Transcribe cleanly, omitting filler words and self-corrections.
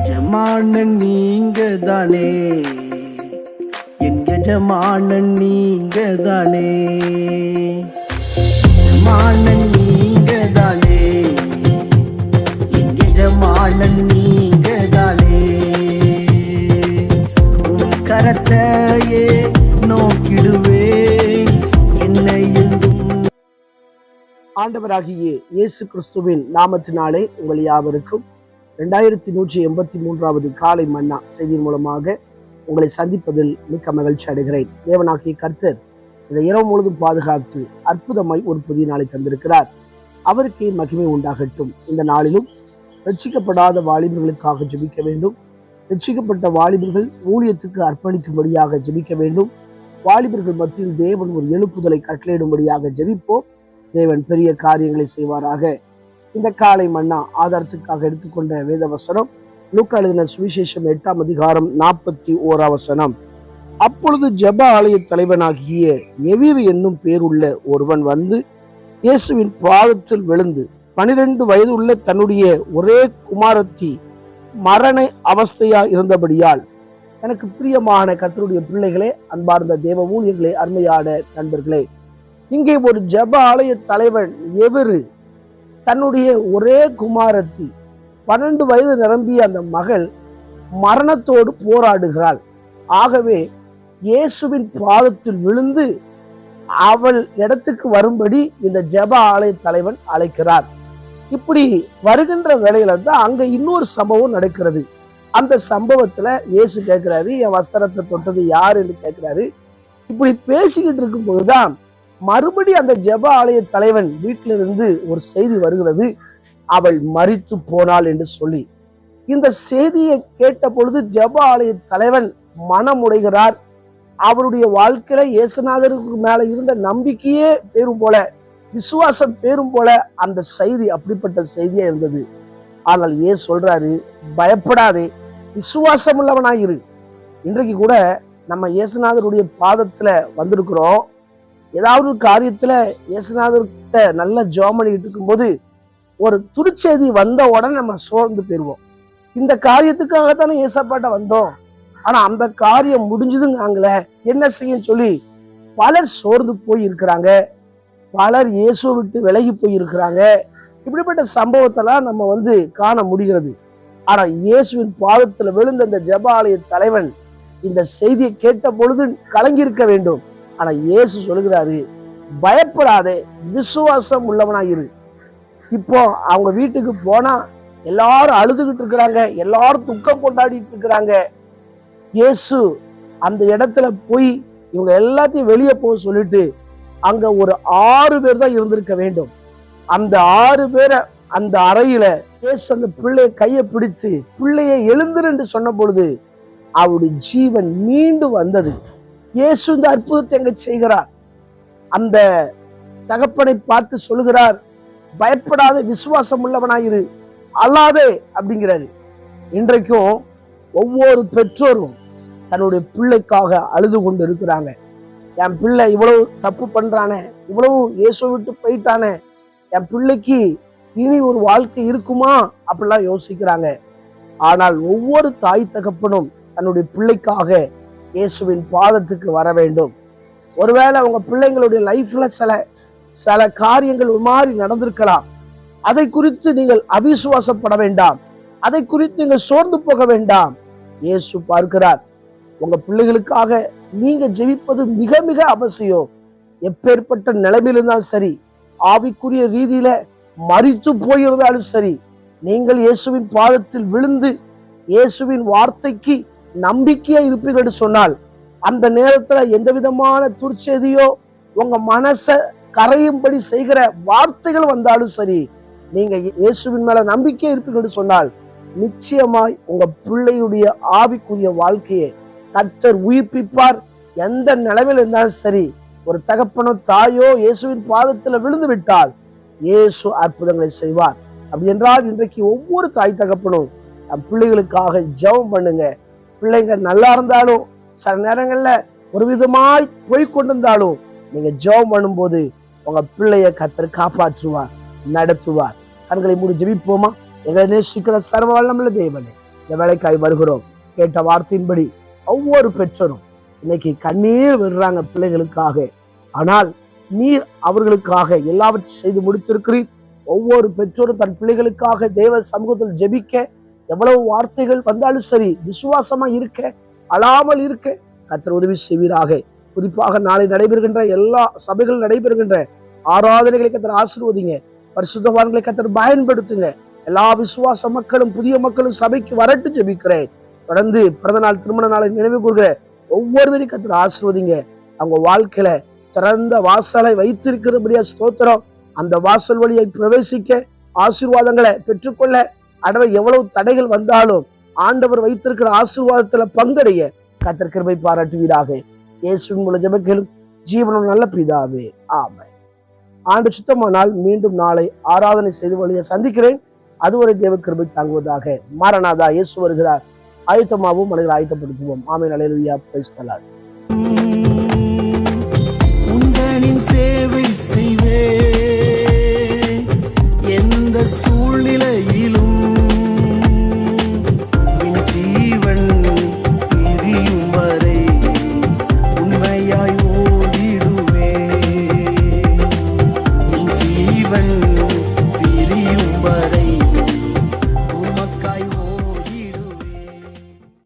எஜமானன் நீங்க தானே, என் எஜமானன் நீங்க தானே, எஜமானன் நீங்க தானே, என் எஜமானன் நீங்க தானே. உன் கரத்தையே நோக்கிடுவேன் என்னை என்றும். ஆண்டவராகிய இயேசு கிறிஸ்துவின் நாமத்தினாலே உங்கள் யாவருக்கும் 2183வது காலை மன்னா செய்தியின் மூலமாக உங்களை சந்திப்பதில் மிக்க மகிழ்ச்சி அடைகிறேன். தேவனாகிய கர்த்தர் இதை இரவு முழுதும் பாதுகாத்து அற்புதமாய் ஒரு புதிய நாளை தந்திருக்கிறார். அவருக்கே மகிமை உண்டாகட்டும். இந்த நாளிலும் ரட்சிக்கப்படாத வாலிபர்களுக்காக ஜெபிக்க வேண்டும். ரட்சிக்கப்பட்ட வாலிபர்கள் ஊழியத்துக்கு அர்ப்பணிக்கும்படியாக ஜெபிக்க வேண்டும். வாலிபர்கள் மத்தியில் தேவன் ஒரு எழுப்புதலை கட்டளையிடும்படியாக ஜெபிப்போம். தேவன் பெரிய காரியங்களை செய்வாராக. இந்த காலை மன்னா ஆதாரத்துக்காக எடுத்துக்கொண்ட வேத வசனம் லூக்கா எழுதின சுவிசேஷம் 8ஆம் அதிகாரம் 41ஆம் வசனம். அப்பொழுது ஜெப ஆலய தலைவனாகிய எவீரு என்னும் பேருள்ள ஒருவன் வந்து இயேசுவின் பாதத்தில் விழுந்து 12 வயது உள்ள தன்னுடைய ஒரே குமாரத்தி மரண அவஸ்தையா இருந்தபடியால், எனக்கு பிரியமான கர்த்தருடைய பிள்ளைகளே, அன்பார்ந்த தேவ ஊழியர்களே, அருமையான நண்பர்களே, இங்கே ஒரு ஜெப ஆலய தலைவன் எவரு தன்னுடைய ஒரே குமாரத்தி 12 வயது நிரம்பிய அந்த மகள் மரணத்தோடு போராடுகிறாள். ஆகவே இயேசுவின் பாதத்தில் விழுந்து அவள் இடத்துக்கு வரும்படி இந்த ஜெப ஆலய தலைவன் அழைக்கிறார். இப்படி வருகின்ற வேளையில தான் அங்க இன்னொரு சம்பவம் நடக்கிறது. அந்த சம்பவத்துல இயேசு கேட்கிறாரு, என் வஸ்திரத்தை தொட்டது யாரு என்று கேட்கிறாரு. இப்படி பேசிக்கிட்டு இருக்கும் போதுதான் மறுபடி அந்த ஜெப ஆலய தலைவன் வீட்டிலிருந்து ஒரு செய்தி வருகிறது, அவள் மரித்து போனாள் என்று சொல்லி. இந்த செய்தியை கேட்ட பொழுது ஜெப ஆலய தலைவன் மனமுடைகிறார். அவருடைய வாழ்க்கையில இயேசுநாதருக்கு மேல இருந்த நம்பிக்கையே பேரும் போல, விசுவாசம் பேரும் போல அந்த செய்தி அப்படிப்பட்ட செய்தியா இருந்தது. ஆனால் ஏன் சொல்றாரு, பயப்படாதே, விசுவாசம் உள்ளவனாயிரு. இன்றைக்கு கூட நம்ம இயேசுநாதருடைய பாதத்துல வந்திருக்கிறோம். ஏதாவது ஒரு காரியத்துல இயேசுநாதர்கிட்ட நல்ல ஜெபம் பண்ணிட்டு இருக்கும்போது ஒரு துருச்செய்தி வந்த உடனே நம்ம சோர்ந்து போயிருவோம். இந்த காரியத்துக்காகத்தானே ஏசப்பாட்ட வந்தோம், ஆனா அந்த காரியம் முடிஞ்சதுங்காங்கள, என்ன செய்ய சொல்லி பலர் சோர்ந்து போய் இருக்கிறாங்க. பலர் இயேசுவை விட்டு விலகி போய் இருக்கிறாங்க. இப்படிப்பட்ட சம்பவத்தெல்லாம் நம்ம காண முடிகிறது. ஆனா இயேசுவின் பாதத்துல விழுந்த இந்த ஜெப ஆலய தலைவன் இந்த செய்தியை கேட்ட பொழுது கலங்கி இருக்க வேண்டும். ஆனா இயேசு சொல்லுகிறாரு, பயப்படாதே, விசுவாசம் உள்ளவனாயிரு. இப்போ அவங்க வீட்டுக்கு போனா எல்லாரும் அழுதுகிட்டு இருக்கிறாங்க, எல்லாரும் துக்கம் கொண்டாடிட்டு இருக்கிறாங்க. இயேசு அந்த இடத்துல போய் இவங்க எல்லாத்தையும் வெளியே போக சொல்லிட்டு அங்க ஒரு 6 பேர் தான் இருந்திருக்க வேண்டும். அந்த 6 பேரை அந்த அறையில இயேசு அந்த பிள்ளைய கையை பிடித்து பிள்ளையை எழுந்துரு என்று சொன்ன பொழுது அவருடைய ஜீவன் மீண்டும் வந்தது. இயேசு இந்த அற்புதத்தை எங்க செய்கிறார். அந்த தகப்பனை பார்த்து சொல்லுகிறார், பயப்படாத, விசுவாசம் உள்ளவனாயிரு, அல்லாதே அப்படிங்கிறாரு. இன்றைக்கும் ஒவ்வொரு பெற்றோரும் தன்னுடைய பிள்ளைக்காக அழுது கொண்டு இருக்கிறாங்க. என் பிள்ளை இவ்வளவு தப்பு பண்றானே, இவ்வளவு இயேசுவை விட்டு போயிட்டானே, என் பிள்ளைக்கு இனி ஒரு வாழ்க்கை இருக்குமா அப்படிலாம் யோசிக்கிறாங்க. ஆனால் ஒவ்வொரு தாய் தகப்பனும் தன்னுடைய பிள்ளைக்காக இயேசுவின் பாதத்துக்கு வர வேண்டும். ஒருவேளை அவங்க பிள்ளைங்களுடைய லைஃப்ல சில காரியங்கள் ஒரு மாதிரி நடந்திருக்கலாம். அதை குறித்து நீங்கள் அவிசுவாசப்பட வேண்டாம், அதை குறித்து நீங்கள் சோர்ந்து போக வேண்டாம். இயேசு பார்க்கிறார். உங்க பிள்ளைகளுக்காக நீங்க ஜெபிப்பது மிக மிக அவசியம். எப்பேற்பட்ட நிலைமையில இருந்தாலும் சரி, ஆவிக்குரிய ரீதியில மரித்து போயிருந்தாலும் சரி, நீங்கள் இயேசுவின் பாதத்தில் விழுந்து இயேசுவின் வார்த்தைக்கு நம்பிக்கையா இருப்பீர்கள் சொன்னால், அந்த நேரத்துல எந்த விதமான துர்ச்செய்தியோ உங்க மனச கரையும்படி செய்கிற வார்த்தைகள் வந்தாலும் சரி, நீங்க இயேசுவின் மேல நம்பிக்கை இருப்பீர்கள் சொன்னால், நிச்சயமாய் உங்க பிள்ளையுடைய ஆவிக்குரிய வாழ்க்கையை கர்த்தர் உயிர்ப்பிப்பார். எந்த நிலைமையில இருந்தாலும் சரி, ஒரு தகப்பனோ தாயோ இயேசுவின் பாதத்துல விழுந்து விட்டால் இயேசு அற்புதங்களை செய்வார். அப்படி என்றால் இன்றைக்கு ஒவ்வொரு தாய் தகப்பனும் பிள்ளைகளுக்காக ஜெபம் பண்ணுங்க. பிள்ளைங்க நல்லா இருந்தாலும் சில நேரங்கள்ல ஒரு விதமாய் போய் கொண்டிருந்தாலும் நீங்க ஜெபம் பண்ணும்போது உங்க பிள்ளைய கர்த்தர் காப்பாற்றுவார், நடத்துவார். கண்களை மூடி ஜெபிப்போமா? எங்களை நேசிக்கிற சர்வ வல்லமையுள்ள தேவனே, இந்த வேலைக்காய் வருகிறோம். கேட்ட வார்த்தையின்படி ஒவ்வொரு பெற்றோரும் இன்னைக்கு கண்ணீர் விடுறாங்க பிள்ளைகளுக்காக. ஆனால் நீர் அவர்களுக்காக எல்லாவற்றையும் செய்து முடித்திருக்கிறீர். ஒவ்வொரு பெற்றோரும் தன் பிள்ளைகளுக்காக தேவ சமூகத்தில் ஜெபிக்க, எவ்வளவு வார்த்தைகள் வந்தாலும் சரி விசுவாசமா இருக்க, அழாமல் இருக்க கர்த்தர் உதவி செய்வீராக. குறிப்பாக நாளை நடைபெறுகின்ற எல்லா சபைகள் நடைபெறுகின்ற ஆராதனைகளை கர்த்தர் ஆசீர்வதிங்க. பரிசுத்தவான்களை கர்த்தர் பயன்படுத்துங்க. எல்லா விசுவாச மக்களும் புதிய மக்களும் சபைக்கு வரட்டு ஜெபிக்கிறேன். தொடர்ந்து பிறந்த நாள் திருமண நாளை நினைவு கூறுகிற ஒவ்வொருவரையும் கர்த்தர் ஆசீர்வதிங்க. அவங்க வாழ்க்கையில திறந்த வாசலை வைத்திருக்கிறபடியா ஸ்தோத்திரம். அந்த வாசல் வழியை பிரவேசிக்க, ஆசீர்வாதங்களை பெற்றுக்கொள்ள, ஆண்டவர் எவ்வளவு தடைகள் வந்தாலும் ஆண்டவர் வைத்திருக்கிற ஆசீர்வாதத்துல பங்கடைய கர்த்தர் கிருபை பாராட்டுவீராக. இயேசுவின் மூலம் ஜெபிக்கிறோம் ஜீவனும் நல்ல பிதாவே, ஆமென். ஆண்டு சுத்தமானால் மீண்டும் நாளை ஆராதனை செய்து வழியை சந்திக்கிறேன். அதுவரை தேவ கிருபை தாங்குவதாக. மாரநாதா, இயேசு வருகிறார். ஆயத்தமாகவும் மனிதர்கள் ஆயத்தப்படுத்துவோம். ஆமென். அல்லேலூயா. Praise the Lord.